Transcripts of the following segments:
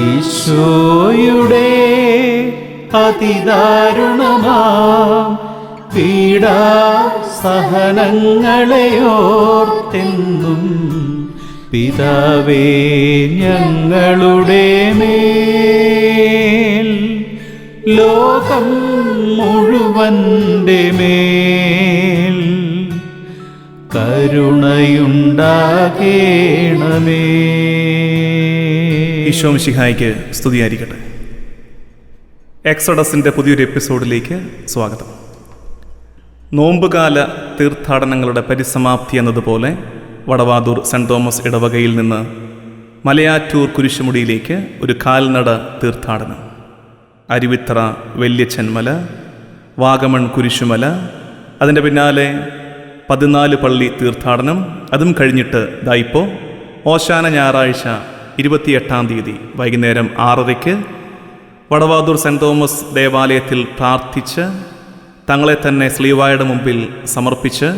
ഈശോയുടെ അതിദാരുണമാം പീഡാസഹനങ്ങളെയോർത്തെന്നും പിതാവേ ഞങ്ങളുടെ മേൽ ലോകം മുഴുവൻ്റെ മേൽ കരുണയുണ്ടാകേണമേ. ഈശോ മിശിഹായ്ക്ക് സ്തുതിയായിരിക്കട്ടെ. എക്സോഡസിൻ്റെ പുതിയൊരു എപ്പിസോഡിലേക്ക് സ്വാഗതം. നോമ്പുകാല തീർത്ഥാടനങ്ങളുടെ പരിസമാപ്തി എന്നതുപോലെ വടവാതൂർ സെൻറ് തോമസ് ഇടവകയിൽ നിന്ന് മലയാറ്റൂർ കുരിശുമുടിയിലേക്ക് ഒരു കാൽനട തീർത്ഥാടനം. അരുവിത്തറ വല്യച്ചൻമല, വാഗമൺ കുരിശുമല, അതിൻ്റെ പിന്നാലെ 14 പള്ളി തീർത്ഥാടനം. അതും കഴിഞ്ഞിട്ട് ഇപ്പോൾ ഓശാന ഞായറാഴ്ച 28-ാം തീയതി വൈകുന്നേരം 6:30 വടവാതൂർ സെൻറ് തോമസ് ദേവാലയത്തിൽ പ്രാർത്ഥിച്ച് തങ്ങളെ തന്നെ സ്ലീവായുടെ മുമ്പിൽ സമർപ്പിച്ച്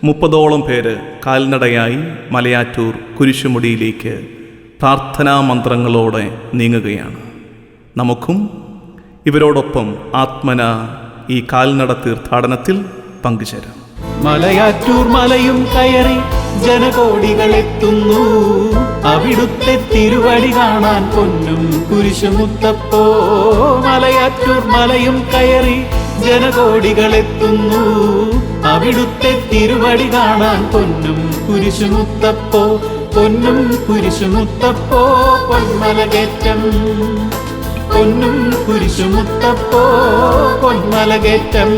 30ഓളം പേര് കാൽനടയായി മലയാറ്റൂർ കുരിശുമുടിയിലേക്ക് പ്രാർത്ഥനാ മന്ത്രങ്ങളോടെ നീങ്ങുകയാണ്. നമുക്കും ഇവരോടൊപ്പം ആത്മന ഈ കാൽനട തീർത്ഥാടനത്തിൽ പങ്കുചേരാം. മലയാറ്റൂർ മലയും കയറി ജനകോടികളെത്തുന്നു, അവിടുത്തെ തിരുവടി കാണാൻ പൊന്നും കുരിശുമുത്തപ്പോ. മലയാറ്റൂർ മലയും കയറി ജനകോടികളെത്തുന്നു, അവിടുത്തെ തിരുവടി കാണാൻ പൊന്നും കുരിശുമുത്തപ്പോ. പൊന്നും കുരിശുമുത്തപ്പോ പൊന്മലകേറ്റം, പൊന്നും കുരിശുമുത്തപ്പോ പൊന്മലകേറ്റം.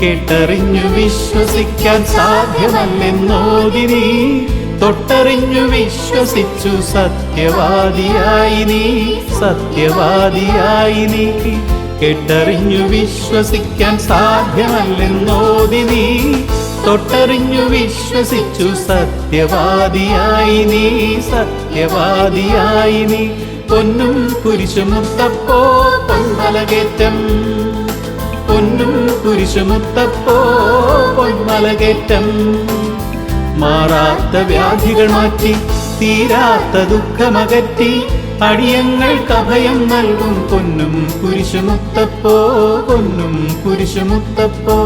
കേട്ടറിഞ്ഞു വിശ്വസിക്കാൻ സാധ്യമല്ലെന്നോതി നീ, തൊട്ടറിഞ്ഞു വിശ്വസിച്ചു സത്യവാദിയായി നീ, സത്യവാദിയായി നീ. കേട്ടറിഞ്ഞു വിശ്വസിക്കാൻ സാധ്യമല്ലെന്നോതി നീ, തൊട്ടറിഞ്ഞു വിശ്വസിച്ചു സത്യവാദിയായി നീ, സത്യവാദിയായി നീ. പൊന്നും കുരിശുമുത്തപ്പോ പൊന്മലകേറ്റം, പൊന്നും കുരിശുമുത്തപ്പോ പൊന്മലകേറ്റം. മാറാത്ത വ്യാധികൾ മാറ്റി, തീരാത്ത ദുഃഖമകറ്റി, അടിയങ്ങൾക്ക് അഭയം നൽകും പൊന്നും കുരിശുമുത്തപ്പോ, പൊന്നും കുരിശുമുത്തപ്പോ.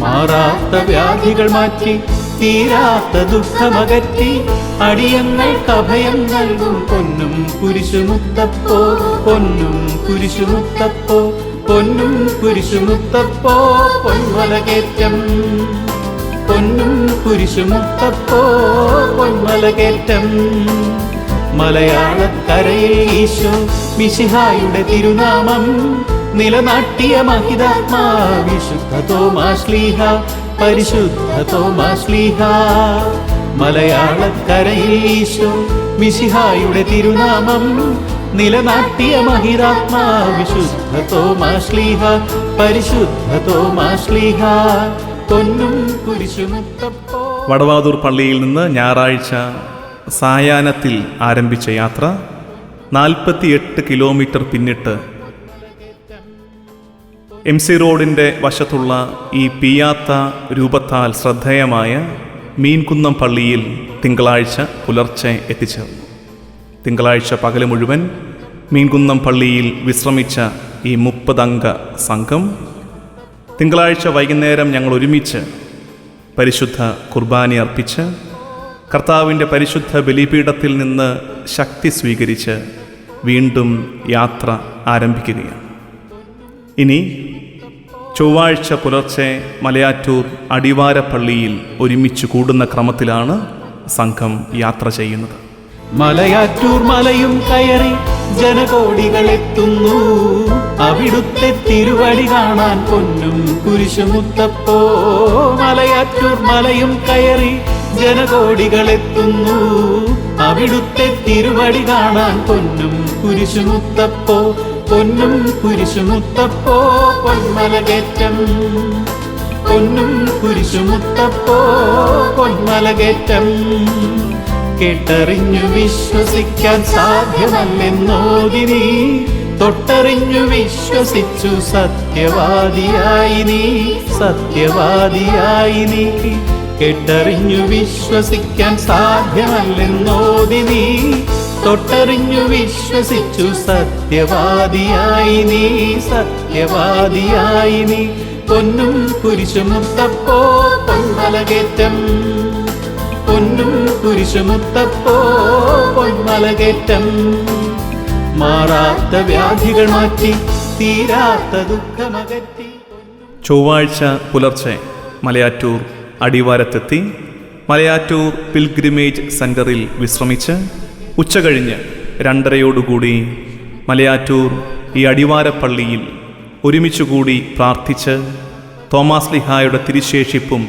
മാറാത്ത വ്യാധികൾ മാറ്റി, തീരാത്ത ദുഃഖമകറ്റി, അടിയങ്ങൾക്ക് അഭയം നൽകും പൊന്നും കുരിശുമുത്തപ്പോ, പൊന്നും കുരിശുമുത്തപ്പോ. പൊന്നും കുരിശുമുത്തപ്പോ പൊന്മലകേറ്റം, പൊന്നും കുരിശുമുത്തപ്പോ പൊന്മലകേറ്റം. മലയാളക്കരയിൽ ഈശോ മിശിഹായുടെ തിരുനാമം നിലനാട്ടിയ മഹിതാത്മാ വിശുദ്ധ തോമാശ്ലീഹ, പരിശുദ്ധ തോമാശ്ലീഹ. മലയാളക്കരയിൽ ഈശോ മിശിഹായുടെ തിരുനാമം നിലനാട്ടിയ മഹിതാത്മാ വിശുദ്ധ തോമാശ്ലീഹ, പരിശുദ്ധ തോമാശ്ലീഹ. പൊന്നും കുരിശുമുത്തപ്പോ. വടവാതൂർ പള്ളിയിൽ നിന്ന് ഞായറാഴ്ച സായാഹ്നത്തിൽ ആരംഭിച്ച യാത്ര 48 കിലോമീറ്റർ പിന്നിട്ട് MC റോഡിൻ്റെ വശത്തുള്ള ഈ പിയാത്ത രൂപത്താൽ ശ്രദ്ധേയമായ മീൻകുന്നം പള്ളിയിൽ തിങ്കളാഴ്ച പുലർച്ചെ എത്തിച്ചേർന്നു. തിങ്കളാഴ്ച പകല് മുഴുവൻ മീൻകുന്നം പള്ളിയിൽ വിശ്രമിച്ച ഈ 30 അംഗ സംഘം തിങ്കളാഴ്ച വൈകുന്നേരം ഞങ്ങൾ ഒരുമിച്ച് പരിശുദ്ധ കുർബാന അർപ്പിച്ച് കർത്താവിൻ്റെ പരിശുദ്ധ ബലിപീഠത്തിൽ നിന്ന് ശക്തി സ്വീകരിച്ച് വീണ്ടും യാത്ര ആരംഭിക്കുകയാണ്. ഇനി ചൊവ്വാഴ്ച പുലർച്ചെ മലയാറ്റൂർ അടിവാരപ്പള്ളിയിൽ ഒരുമിച്ച് കൂടുന്ന ക്രമത്തിലാണ് സംഘം യാത്ര ചെയ്യുന്നത്. മലയാറ്റൂർ മലയും കയറി ജനകോടികളെത്തുന്നു, അവിടുത്തെ തിരുവടി കാണാൻ പൊന്നും കുരിശുമുത്തപ്പോ. മലയാറ്റൂർ മലയും കയറി ജനകോടികളെത്തുന്നു, അവിടുത്തെ തിരുവടി കാണാൻ പൊന്നും കുരിശുമുത്തപ്പോ. പൊന്നും കുരിശുമുത്തപ്പോ പൊന്മലകേറ്റം, പൊന്നും കുരിശുമുത്തപ്പോ പൊന്മലകേറ്റം. കേട്ടറിഞ്ഞു വിശ്വസിക്കാൻ സാധ്യമല്ലെന്നോതി നീ, തൊട്ടറിഞ്ഞു വിശ്വസിച്ചു സത്യവാദിയായി നീ, സത്യവാദിയായി നീ. കേട്ടറിഞ്ഞു വിശ്വസിക്കാൻ സാധ്യമല്ലെന്നോതി നീ, തൊട്ടറിഞ്ഞു വിശ്വസിച്ചു സത്യവാദിയായി നീ, സത്യവാദിയായി നീ. പൊന്നും കുരിശുമുത്തപ്പോ പൊന്മലകേറ്റം, പൊന്നും കുരിശുമുത്തപ്പോ പൊന്മലകേറ്റം. മാറാത്ത വ്യാധികൾ മാറ്റി, തീരാത്ത ദുഃഖമകറ്റി. ചൊവ്വാഴ്ച പുലർച്ചെ മലയാറ്റൂർ അടിവാരത്തെത്തി മലയാറ്റൂർ പിൽഗ്രിമേജ് സെൻ്ററിൽ വിശ്രമിച്ച് ഉച്ചകഴിഞ്ഞ് 2:30 മലയാറ്റൂർ ഈ അടിവാരപ്പള്ളിയിൽ ഒരുമിച്ചുകൂടി പ്രാർത്ഥിച്ച് തോമാശ്ലീഹായുടെ തിരുശേഷിപ്പും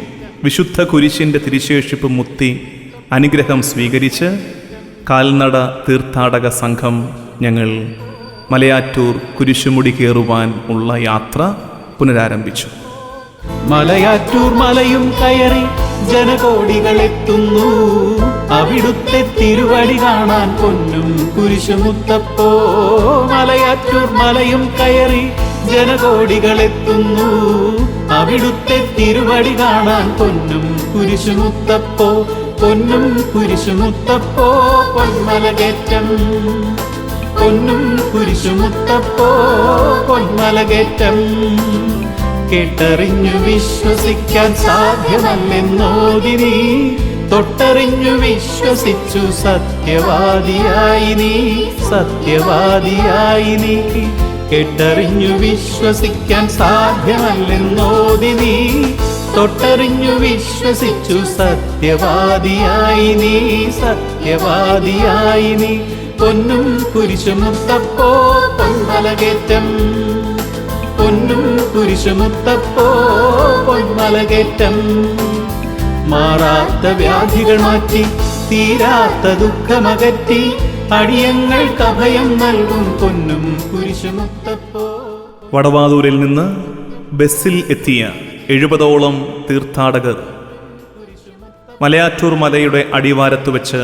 വിശുദ്ധ കുരിശിൻ്റെ തിരുശേഷിപ്പും മുത്തി അനുഗ്രഹം സ്വീകരിച്ച് കാൽനട തീർത്ഥാടക സംഘം ഞങ്ങൾ മലയാറ്റൂർ കുരിശുമുടി കയറുവാൻ ഉള്ള യാത്ര പുനരാരംഭിച്ചു. മലയാറ്റൂർ മലയും കയറി ജനകോടികൾ എത്തുന്നു, അവിടുത്തെ തിരുവടി കാണാൻ പൊന്നും കുരിശുമുത്തപ്പോ. മലയാറ്റൂർ മലയും കയറി ജനകോടികൾ എത്തുന്നു, അവിടുത്തെ തിരുവടി കാണാൻ പൊന്നും കുരിശുമുത്തപ്പോ. പൊന്നും കുരിശുമുത്തപ്പോ പൊന്മലകേറ്റം, പൊന്നും കുരിശുമുത്തപ്പോ പൊന്മലകേറ്റം. കേട്ടറിഞ്ഞു വിശ്വസിക്കാൻ സാധ്യമല്ലെന്നോതി നീ, തൊട്ടറിഞ്ഞു വിശ്വസിച്ചു സത്യവാദിയായി നീ, സത്യവാദിയായി നീ. കേട്ടറിഞ്ഞു വിശ്വസിക്കാൻ സാധ്യമല്ലെന്നോതി നീ, തൊട്ടറിഞ്ഞു വിശ്വസിച്ചു സത്യവാദിയായി നീ, സത്യവാദിയായി നീ. പൊന്നും കുരിശുമുത്തപ്പോ പൊന്മലകേറ്റം, പൊന്നും കുരിശുമുത്തപ്പോ പൊന്മലകേറ്റം. മാറാത്ത വ്യാധികൾ മാറ്റി, തീരാത്ത ദുഃഖമകറ്റി, അടിയങ്ങൾക്ക് അഭയം നൽകും പൊന്നും കുരിശുമുത്തപ്പോ. വടവാതൂരിൽ നിന്ന് ബസ്സിൽ എത്തിയ 70ഓളം തീർത്ഥാടകർ മലയാറ്റൂർ മലയുടെ അടിവാരത്ത് വെച്ച്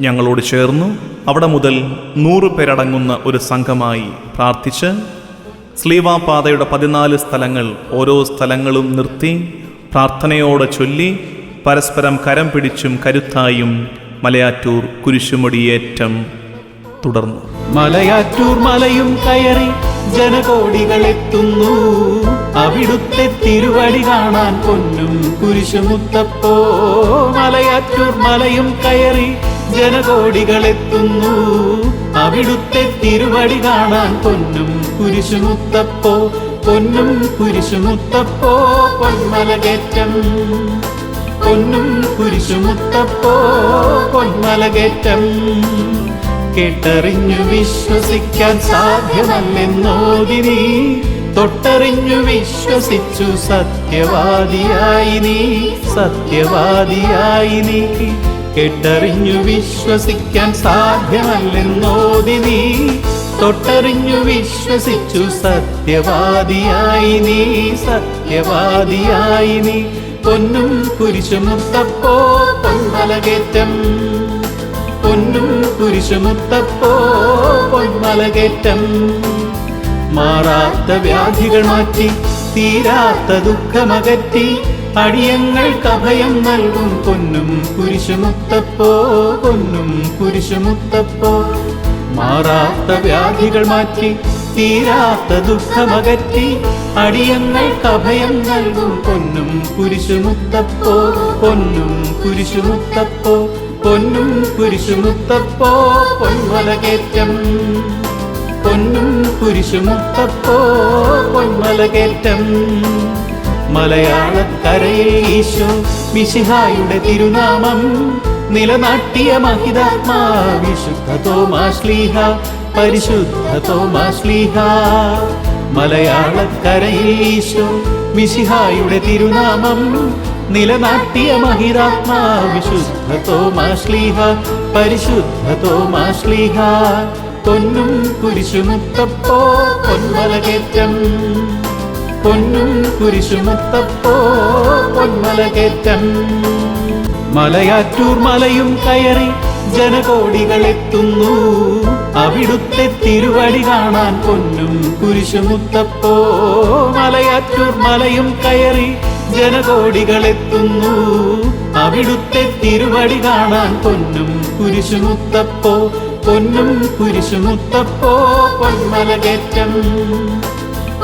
ഞങ്ങളോട് ചേർന്നു. അവിടെ മുതൽ 100 പേരടങ്ങുന്ന ഒരു സംഘമായി പ്രാർത്ഥിച്ച് സ്ലീവാപാതയുടെ 14 സ്ഥലങ്ങൾ ഓരോ സ്ഥലങ്ങളും നിർത്തി പ്രാർത്ഥനയോടെ ചൊല്ലി പരസ്പരം കരം പിടിച്ചും കരുത്തായും മലയാറ്റൂർ കുരിശുമുടിയേറ്റം തുടർന്നു. മലയാറ്റൂർ മലയും കയറി ജനകോടികൾ എത്തുന്നു, അവിടുത്തെ തിരുവടി കാണാൻ പൊന്നും കുരിശുമുത്തപ്പോ. മലയാറ്റൂർ മലയും കയറി ജനകോടികൾ എത്തുന്നു, അവിടുത്തെ തിരുവടി കാണാൻ പൊന്നും കുരിശുമുത്തപ്പോ. പൊന്നും കുരിശുമുത്തപ്പോ പൊന്മലകേറ്റം, പൊന്നും കുരിശുമുത്തപ്പോ പൊന്മലകേറ്റം. കേട്ടറിഞ്ഞു വിശ്വസിക്കാൻ സാധ്യമല്ലെന്നോതി നീ, തൊട്ടറിഞ്ഞു വിശ്വസിച്ചു സത്യവാദിയായി നീ, സത്യവാദിയായി നീ. കേട്ടറിഞ്ഞു വിശ്വസിക്കാൻ സാധ്യമല്ലെന്നോതി നീ, തൊട്ടറിഞ്ഞു വിശ്വസിച്ചു സത്യവാദിയായി നീ, സത്യവാദിയായി നീ. പൊന്നും കുരിശുമുത്തപ്പോ പൊന്മലകേറ്റം, പൊന്നും കുരിശുമുത്തപ്പോ പൊന്മലകേറ്റം. മാറാത്ത വ്യാധികൾ മാറ്റി, തീരാത്ത ദുഃഖമകറ്റി, അടിയങ്ങൾക്ക് അഭയം നൽകും പൊന്നും കുരിശുമുത്തപ്പോ, പൊന്നും കുരിശുമുത്തപ്പോ. മാറാത്ത വ്യാധികൾ മാറ്റി, തീരാത്ത ദുഃഖമകറ്റി, അടിയങ്ങൾക്ക് അഭയം നൽകും പൊന്നും കുരിശുമുത്തപ്പോ, പൊന്നും കുരിശുമുത്തപ്പോ. പൊന്നും കുരിശുമുത്തപ്പോ പൊന്മലകേറ്റം, പൊന്നും കുരിശുമുത്തപ്പോ പൊന്മലകേറ്റം. മലയാളക്കരയിൽ ഈശോ മിശിഹായുടെ തിരുനാമം നിലനാട്ടിയ മഹിതാത്മാ വിശുദ്ധ തോമാശ്ലീഹ, പരിശുദ്ധ തോമാശ്ലീഹ. മലയാളക്കരയിൽ ഈശോ മിശിഹായുടെ തിരുനാമം നിലനാട്ടിയ മഹിതാത്മാ വിശുദ്ധ തോമാശ്ലീഹ, പരിശുദ്ധ തോമാശ്ലീഹ. പൊന്നും കുരിശുമുത്തപ്പോ പൊന്മലകേറ്റം, പൊന്നും കുരിശുമുത്തപ്പോ പൊന്മലകേറ്റം. മലയാറ്റൂർ മലയും കയറി ജനകോടികൾ എത്തുന്നു, അവിടുത്തെ തിരുവടി കാണാൻ പൊന്നും കുരിശുമുത്തപ്പോ. മലയാറ്റൂർ മലയും കയറി ജനകോടികൾ എത്തുന്നു, അവിടുത്തെ തിരുവടി കാണാൻ പൊന്നും കുരിശുമുത്തപ്പോ. പൊന്നും കുരിശുമുത്തപ്പോ പൊന്മലകേറ്റം.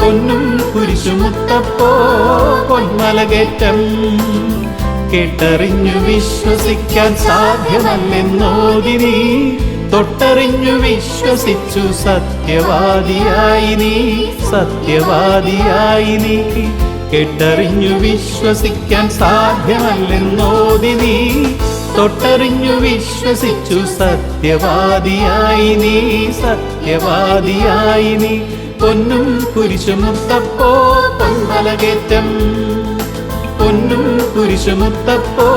പൊന്നും കുരിശുമുത്തപ്പോ പൊന്മലകേറ്റം. കേട്ടറിഞ്ഞു വിശ്വസിക്കാൻ സാധ്യമല്ലെന്നോതി നീ, തൊട്ടറിഞ്ഞു വിശ്വസിച്ചു സത്യവാദിയായി നീ, സത്യവാദിയായി നീ. കേട്ടറിഞ്ഞു വിശ്വസിക്കാൻ സാധ്യമല്ലെന്നോതി നീ, തൊട്ടറിഞ്ഞു വിശ്വസിച്ചു സത്യവാദിയായി നീ, സത്യവാദിയായി നീ. പൊന്നും കുരിശുമുത്തപ്പോ പൊന്മലകേറ്റം. പൊന്നും കുരിശുമുത്തപ്പോ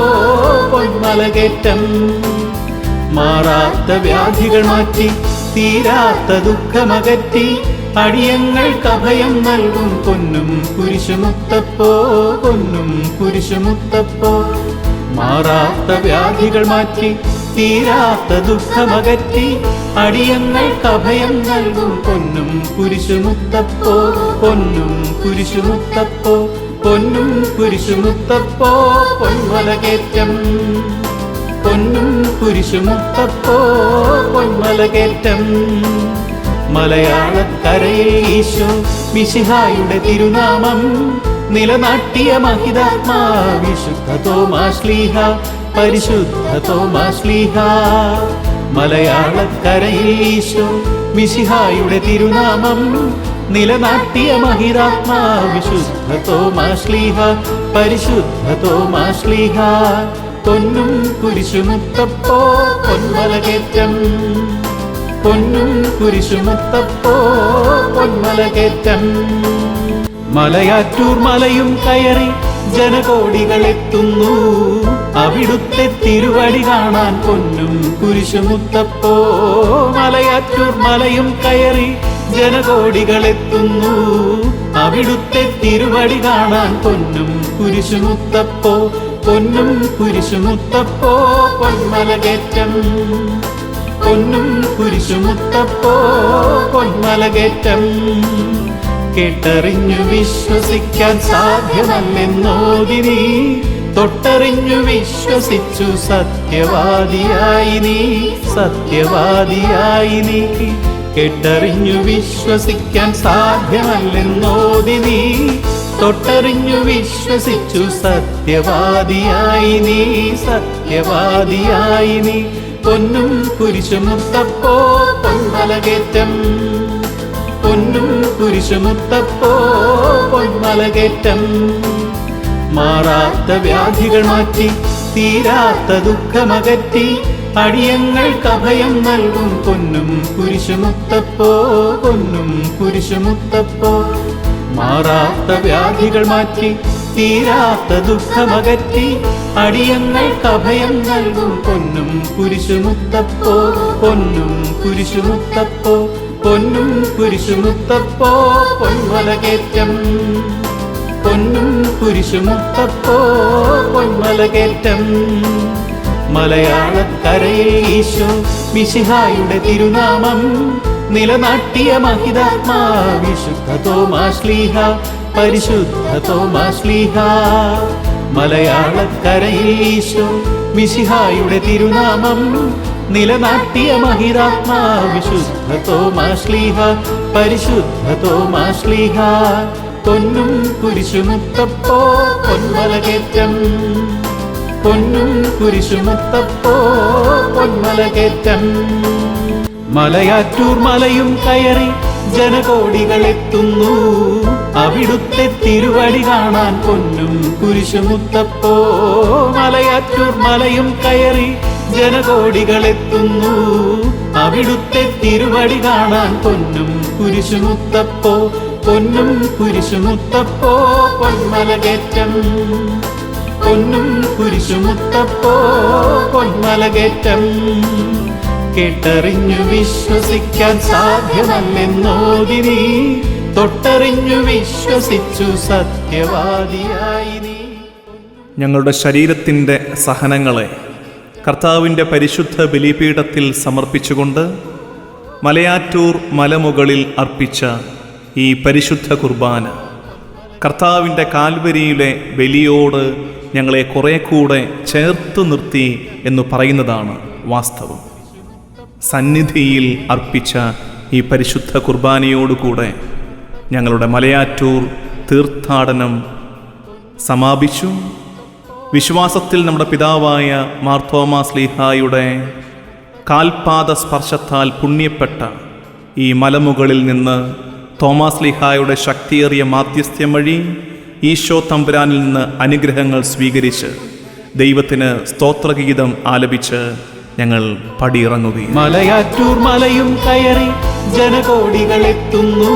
പൊന്മലകേറ്റം. മാറാത്ത വ്യാധികൾ മാറ്റി, തീരാത്ത ദുഃഖമകറ്റി, അടിയങ്ങൾക്ക് അഭയം നൽകും പൊന്നും കുരിശുമുത്തപ്പോ, പൊന്നും കുരിശുമുത്തപ്പോ. മാറാത്ത വ്യാധികൾ മാറ്റി, തീരാത്ത ദുഃഖമകറ്റി, അടിയങ്ങൾക്ക് അഭയം നൽകും പൊന്നും കുരിശുമുത്തപ്പോ, പൊന്നും കുരിശുമുത്തപ്പോ. പൊന്നും കുരിശുമുത്തപ്പോ പൊന്മലകേറ്റം. പൊന്നും കുരിശുമുത്തപ്പോ പൊന്മലകേറ്റം. മലയാളക്കരയിൽ ഈശോ മിശിഹായുടെ തിരുനാമം നിലനാട്ടിയ മഹിതാത്മാ വിശുദ്ധ തോമാശ്ലീഹ, പരിശുദ്ധ തോമാശ്ലീഹ. മലയാളക്കരയിൽ ഈശോ മിശിഹായുടെ തിരുനാമം നിലനാട്ടിയ മഹിതാത്മാ വിശുദ്ധ തോമാശ്ലീഹ, പരിശുദ്ധ തോമാശ്ലീഹ. പൊന്നും കുരിശുമുത്തപ്പോ പൊന്മലകേറ്റം. പൊന്നും കുരിശുമുത്തപ്പോ പൊന്മലകേറ്റം. മലയാറ്റൂർ മലയും കയറി ജനകോടികൾ എത്തുന്നു, അവിടുത്തെ തിരുവടി കാണാൻ പൊന്നും കുരിശുമുത്തപ്പോ. മലയാറ്റൂർ മലയും കയറി ജനകോടികൾ എത്തുന്നു, അവിടുത്തെ തിരുവടി കാണാൻ പൊന്നും കുരിശുമുത്തപ്പോ, പൊന്നും കുരിശുമുത്തപ്പോ പൊന്മലകേറ്റം. പൊന്നും കുരിശുമുത്തപ്പോ പൊന്മലകേറ്റം. കേട്ടറിഞ്ഞു വിശ്വസിക്കാൻ സാധ്യമല്ലെന്നോതി നീ, തൊട്ടറിഞ്ഞു വിശ്വസിച്ചു സത്യവാദിയായി നീ, സത്യവാദിയായി നീ. കേട്ടറിഞ്ഞു വിശ്വസിക്കാൻ സാധ്യമല്ലെന്നോതി നീ, തൊട്ടറിഞ്ഞു വിശ്വസിച്ചു സത്യവാദിയായി നീ, സത്യവാദിയായി നീ. പൊന്നും കുരിശുമുത്തപ്പോ പൊന്മലകേറ്റം. പൊന്നും കുരിശുമുത്തപ്പോ പൊന്മലകേറ്റം. മാറാത്ത വ്യാധികൾ മാറ്റി, തീരാത്ത ദുഃഖമകറ്റി, അടിയങ്ങൾക്ക് അഭയം നൽകും പൊന്നും കുരിശുമുത്തപ്പോ, പൊന്നും കുരിശുമുത്തപ്പോ. മാറാത്ത വ്യാധികൾ മാറ്റി, തീരാത്ത ദുഃഖമകറ്റി, അടിയങ്ങൾക്ക് അഭയം നൽകും പൊന്നും കുരിശുമുത്തപ്പോ, പൊന്നും കുരിശുമുത്തപ്പോ. പൊന്നും കുരിശുമുത്തപ്പോ പൊന്മലകേറ്റം. പൊന്നും കുരിശുമുത്തപ്പോ പൊന്മലകേറ്റം. മലയാളക്കരയിൽ ഈശോ മിശിഹായുടെ തിരുനാമം നിലനാട്ടിയ മഹിതാത്മാ വിശുദ്ധ തോമാശ്ലീഹ, പരിശുദ്ധ തോമാശ്ലീഹ. മലയാളക്കരയിൽ ഈശോ മിശിഹായുടെ തിരുനാമം നിലനാട്ടിയ മഹിതാത്മാ വിശുദ്ധ തോമാശ്ലീഹ, പരിശുദ്ധ തോമാശ്ലീഹ. പൊന്നും കുരിശുമുത്തപ്പോ പൊന്മലകേറ്റം. പൊന്നും കുരിശുമുത്തപ്പോ പൊന്മലകേറ്റം. മലയാറ്റൂർ മലയും കയറി ജനകോടികൾ എത്തുന്നു, അവിടുത്തെ തിരുവടി കാണാൻ പൊന്നും കുരിശുമുത്തപ്പോ. മലയാറ്റൂർ മലയും കയറി ജനകോടികൾ എത്തുന്നു, അവിടുത്തെ തിരുവടി കാണാൻ പൊന്നും കുരിശുമുത്തപ്പോ, പൊന്നും കുരിശുമുത്തപ്പോ പൊന്മലകേറ്റം. പൊന്നും കുരിശുമുത്തപ്പോ പൊന്മലകേറ്റം. കേട്ടറിഞ്ഞു വിശ്വസിക്കാൻ സാധ്യമല്ലെന്നോതി നീ, തൊട്ടറിഞ്ഞു വിശ്വസിച്ചു സത്യവാദിയായി നീ. ഞങ്ങളുടെ ശരീരത്തിൻ്റെ സഹനങ്ങളെ കർത്താവിൻ്റെ പരിശുദ്ധ ബലിപീഠത്തിൽ സമർപ്പിച്ചുകൊണ്ട് മലയാറ്റൂർ മലമുകളിൽ അർപ്പിച്ച ഈ പരിശുദ്ധ കുർബാന കർത്താവിൻ്റെ കാൽവരിയിലെ ബലിയോട് ഞങ്ങളെ കുറെ കൂടെ ചേർത്ത് നിർത്തി എന്ന് പറയുന്നതാണ് വാസ്തവം. സന്നിധിയിൽ അർപ്പിച്ച ഈ പരിശുദ്ധ കുർബാനയോടുകൂടെ ഞങ്ങളുടെ മലയാറ്റൂർ തീർത്ഥാടനം സമാപിച്ചു. വിശ്വാസത്തിൽ നമ്മുടെ പിതാവായ മാർത്തോമാ ശ്ലീഹായുടെ കാൽപാദ സ്പർശത്താൽ പുണ്യപ്പെട്ട ഈ മലമുകളിൽ നിന്ന് തോമാസ് ശ്ലീഹായുടെ ശക്തിയേറിയ മാധ്യസ്ഥ്യം വഴി ഈശോ തമ്പുരാനിൽ നിന്ന് അനുഗ്രഹങ്ങൾ സ്വീകരിച്ച് ദൈവത്തിന് സ്തോത്രഗീതം ആലപിച്ച് ഞങ്ങൾ പടിയിറങ്ങുകയും മലയാറ്റൂർ മലയും കയറി ജനകോടികൾ എത്തുന്നു.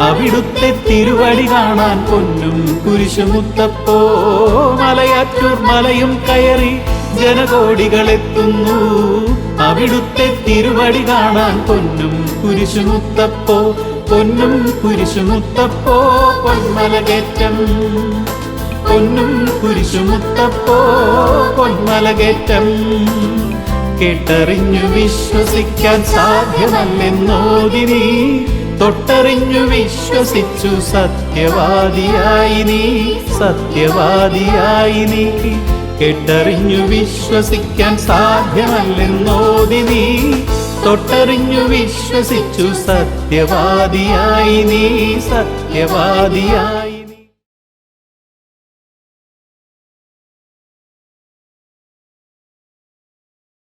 അവിടുത്തെ തിരുവടി കാണാൻ പൊന്നും കുരിശുമുത്തപ്പോ. മലയാറ്റൂർ മലയും കയറി ജനകോടികൾ എത്തുന്നു. അവിടുത്തെ തിരുവടി കാണാൻ പൊന്നും കുരിശുമുത്തപ്പോ. പൊന്നും കുരിശുമുത്തപ്പോ പൊന്മലകേറ്റം. പൊന്നും കുരിശുമുത്തപ്പോ പൊന്മലകേറ്റം. കേട്ടറിഞ്ഞു വിശ്വസിക്കാൻ സാധ്യമല്ലെന്നോതി നീ. തൊട്ടറിഞ്ഞു വിശ്വസിച്ചു സത്യവാദിയായി നീ. സത്യവാദിയായി നീ. കേട്ടറിഞ്ഞു വിശ്വസിക്കാൻ സാധ്യമല്ലെന്നോതി നീ. തൊട്ടറിഞ്ഞു വിശ്വസിച്ചു സത്യവാദിയായി നീ. സത്യവാദിയായി